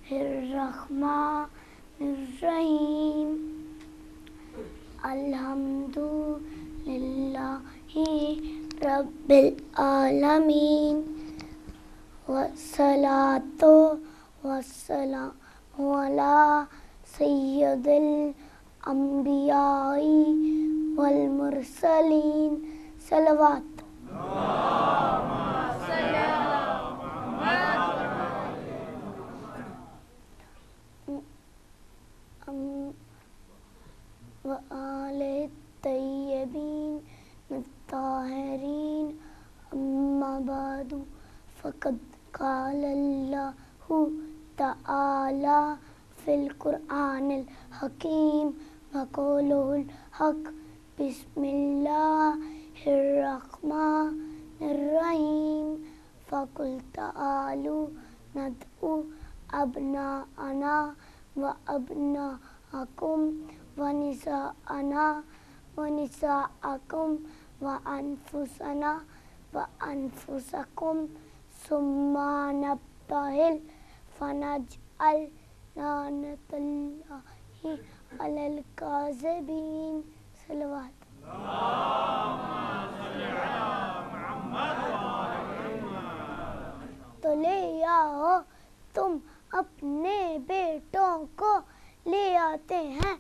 الرحمن الرحیم الحمد للہ رب العالمین والصلاۃ والسلام علی سید الانبیاء والمرسلین صلوات وآل الطیبین الطاہرین اما بعد فقد قال اللہ تعالی فی القرآن الحکیم وقولہ الحق بسم اللہ الرحمن الرحیم فقل تعالوا ندعو ابناءنا وابناءکم ونساءنا ونساءکم وانفسنا وانفسکم ثم نبتہل فنجعل لعنۃ اللہ علی الکاذبین صلوات تو لے آؤ تم اپنے بیٹوں کو لے آتے ہیں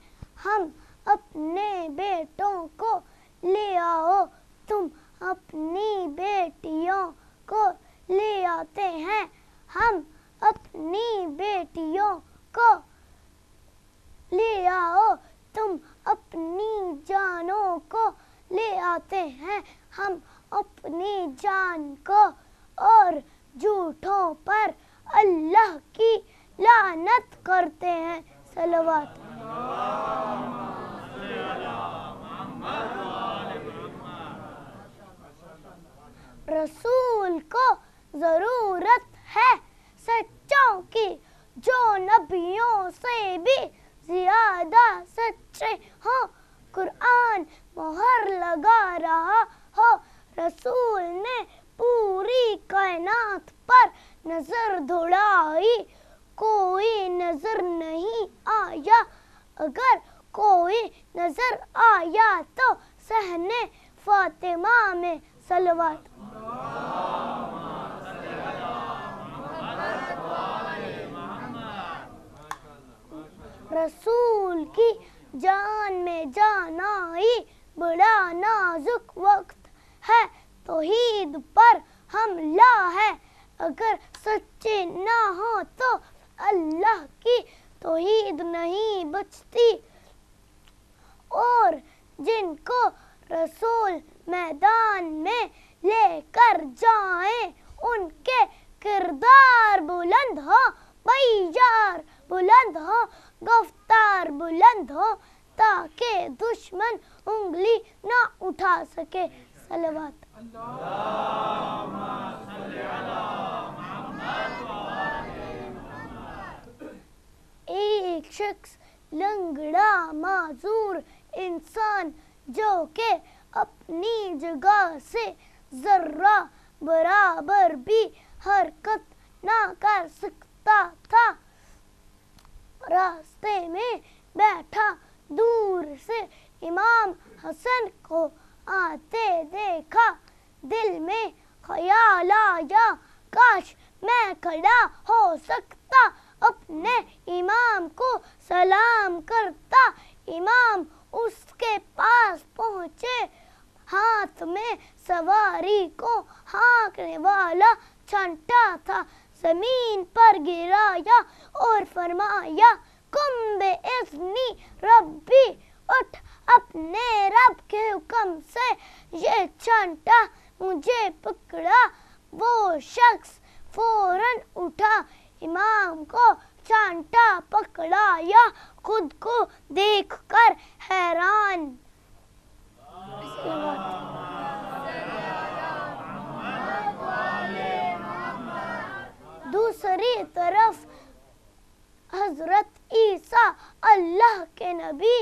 ہم اپنے بیٹوں کو لے آؤ تم اپنی بیٹیوں کو لے آتے ہیں ہم اپنی بیٹیوں کو لے آؤ تم اپنی جانوں کو لے آتے ہیں ہم اپنی جان کو اور جھوٹوں پر اللہ کی لعنت کرتے ہیں صلوات رسول کو ضرورت ہے سچوں کی جو نبیوں سے بھی زیادہ سچے ہوں قرآن مہر لگا رہا ہو رسول نے پوری کائنات پر نظر دوڑائی کوئی نظر نہیں آیا اگر کوئی نظر آیا تو صحن فاطمہ میں صلوات رسول کی جان میں جان آئی بڑا نازک وقت ہے توحید پر حملہ ہے اگر سچے نہ ہو تو اللہ کی توحید نہیں بچتی اور جن کو رسول میدان میں لے کر جائیں ان کے کردار بلند ہو بیار بلند ہو گفتار بلند ہو تاکہ دشمن انگلی نہ اٹھا سکے صلوات ایک شخص لنگڑا معذور انسان جو کہ اپنی جگہ سے ذرہ برابر بھی حرکت نہ کر سکتا تھا راستے میں بیٹھا دور سے امام حسن کو آتے دیکھا دل میں خیال آیا کاش میں کھڑا ہو سکتا اپنے امام کو سلام کرتا امام اس کے پاس پہنچے ہاتھ میں سواری کو ہانکنے والا چھنٹا تھا زمین پر گرایا اور فرمایا قم بِإِذْنِ ربی اٹھ اپنے رب کے حکم سے یہ چھنٹا مجھے پکڑا وہ شخص فوراً اٹھا امام کو چھانٹا پکڑایا خود کو دیکھ کر حیران دوسری طرف حضرت عیسیٰ اللہ کے نبی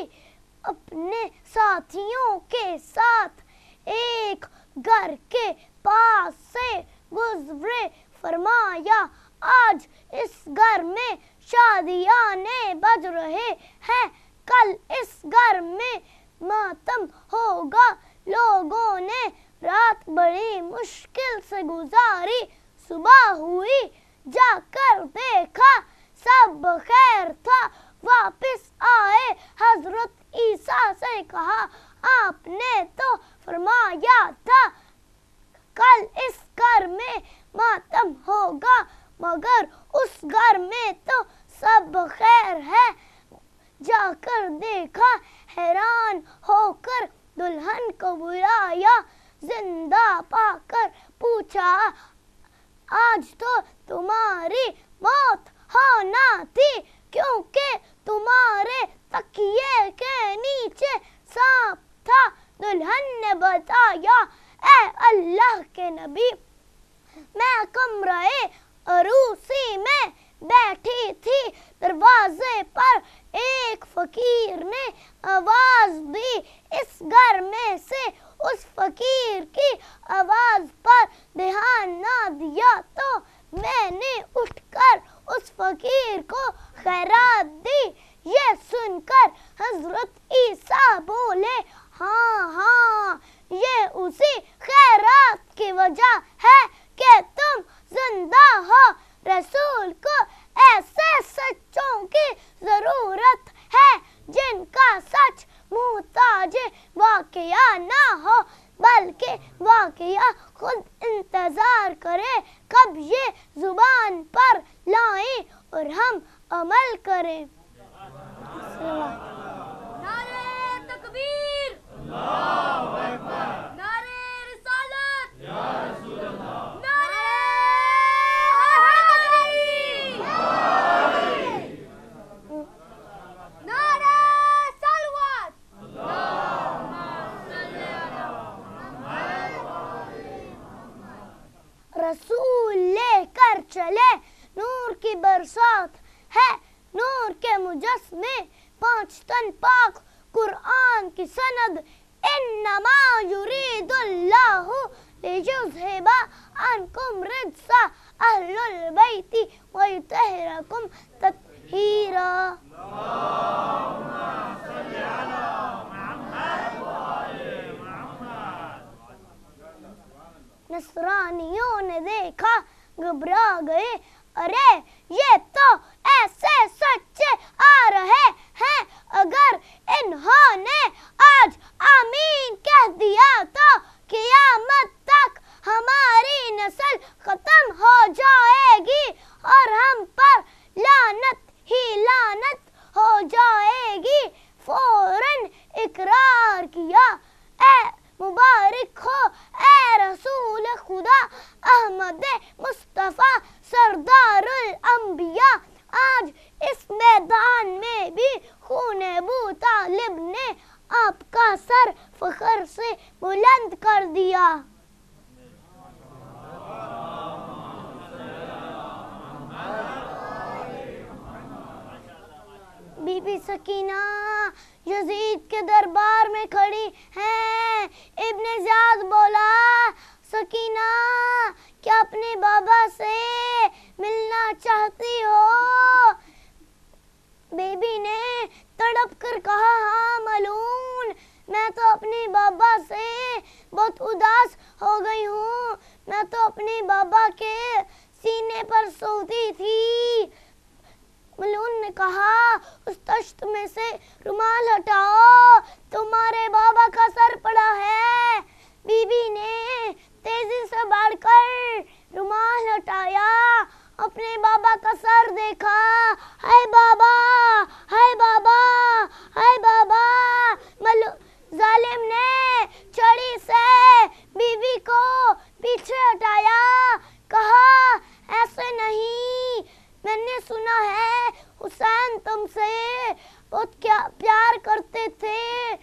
اپنے ساتھیوں کے ساتھ ایک گھر کے پاس سے گزرے فرمایا آج اس گھر میں शादियाने बज रहे हैं, कल इस घर में मातम होगा। लोगों ने रात बड़ी मुश्किल से गुजारी, सुबह हुई जाकर देखा सब खैर था। वापस आए हजरत ईसा से कहा, आपने तो फरमाया था कल इस घर में मातम होगा, मगर उस घर में तो सब खैर है। जाकर देखा, हैरान होकर दुल्हन को बुलाया, जिंदा पाकर पूछा, आज तो तुम्हारी मौत होना थी, क्योंकि तुम्हारे तकिए के नीचे सांप था। दुल्हन ने बताया, ऐ अल्लाह के नबी, मैं कमरे अरूसी में बैठी थी, दरवाजे पर एक फकीर ने आवाज दी। इस घर में से उस फकीर की आवाज पर ध्यान ना दिया तो मैंने उठकर उस फकीर को खैरात दी। ये सुनकर हजरत ईसा बोले, हाँ हाँ, ये उसी खैरात की वजह है कि तुम जिंदा हो। रसूल को ऐसे सच्चों की जरूरत है जिनका सच मुहताज वाकया ना हो, बल्कि वाकया खुद इंतजार करे कब ये जुबान पर लाएं और हम अमल करें। नारे तकबीर, अल्लाहु अकबर, नारे रिसालत, या रसूल अल्लाह, नारे हैदरी, नारे सलवात, अल्लाहुम्मा सल्ली अला मुहम्मद। रसूल लेकर चले नूर की बरसात है, नूर के मुजस्मे 5 टन पाक कुरान की सनद। इन्नमा युरीदुल्लाहु लियुज़हिबा अन्कुम रिज्सा अहलुल बैति व युतहिरकुम तत्हीरा। नसरानियों ने देखा, घबरा गए, अरे ये तो ऐसे सच्चे आ रहे हैं, अगर इन्होंने आज आमीन कह दिया तो क़यामत तक हमारी नस्ल खत्म हो जाएगी और हम पर लानत ही लानत हो जाएगी। फौरन इकरार किया, ए मुबारक हो ए रसूल खुदा अहमद मुस्तफ़ा सरदारुल अंबिया, आज इस मैदान में भी खून अबू तालिब ने आपका सर फख्र से बुलंद कर दिया। बीबी सकीना यजीद के दरबार में खड़ी हैं। इब्ने ज़ियाद बोला, सकीना क्या अपने बाबा से मिलना चाहती हो? बीबी ने तड़प कर कहा, हाँ मलून, मैं तो अपने बाबा से बहुत उदास हो गई हूँ। मैं तो अपने बाबा के सीने पर सोती थी। मलून ने कहा, उस तश्त में से रुमाल हटाओ, तुम्हारे बाबा का सर पड़ा है। बीबी ने तेजी से बढ़कर रुमाल हटाया, अपने बाबा का सर देखा। हाय बाबा, हाय बाबा, हाय बाबा। जालिम ने छड़ी से बीवी को पीछे हटाया, कहा, ऐसे नहीं, मैंने सुना है हुसैन तुमसे बहुत क्या प्यार करते थे।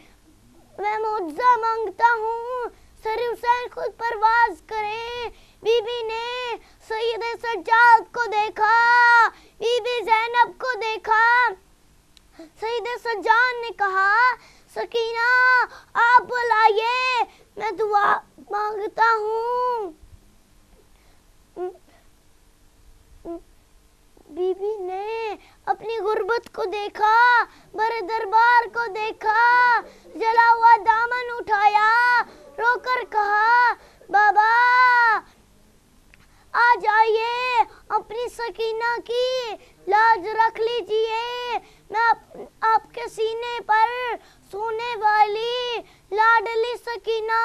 मैं मुआवजा मांगता हूँ, सर हुसैन खुद परवाज करें। बीबी ने सैयद सज्जाद को देखा, बीबी ज़ैनब को देखा। सैयद सज्जाद ने कहा, सकीना आप बुलाइए, मैं दुआ मांगता हूँ। बीबी ने गुर्बत को देखा, बड़े दरबार को देखा, जला हुआ दामन उठाया, रोकर कहा बाबा आ जाइए, अपनी सकीना की लाज रख लीजिए। मैं आपके सीने पर सोने वाली लाडली सकीना,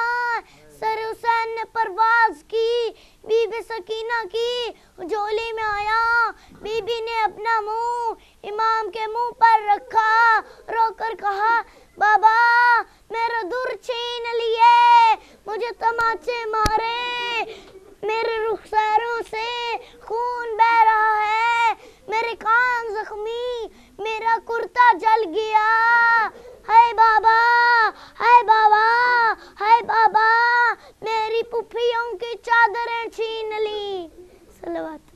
सर हुसैन ने परवाज की, बीबी सकीना की झोली में आया। बीबी ने अपना मुंह इमाम के मुंह पर रखा, रोकर कहा बाबा मेरा दूर छीन लिए, मुझे तमाचे मारे, मेरे रुखसारों से खून बह रहा है, मेरे कान जख्मी, मेरा कुर्ता जल गया। हाय बाबा, हाय बाबा, हाय बाबा, मेरी पुफियों की चादरें छीन ली। सलवात।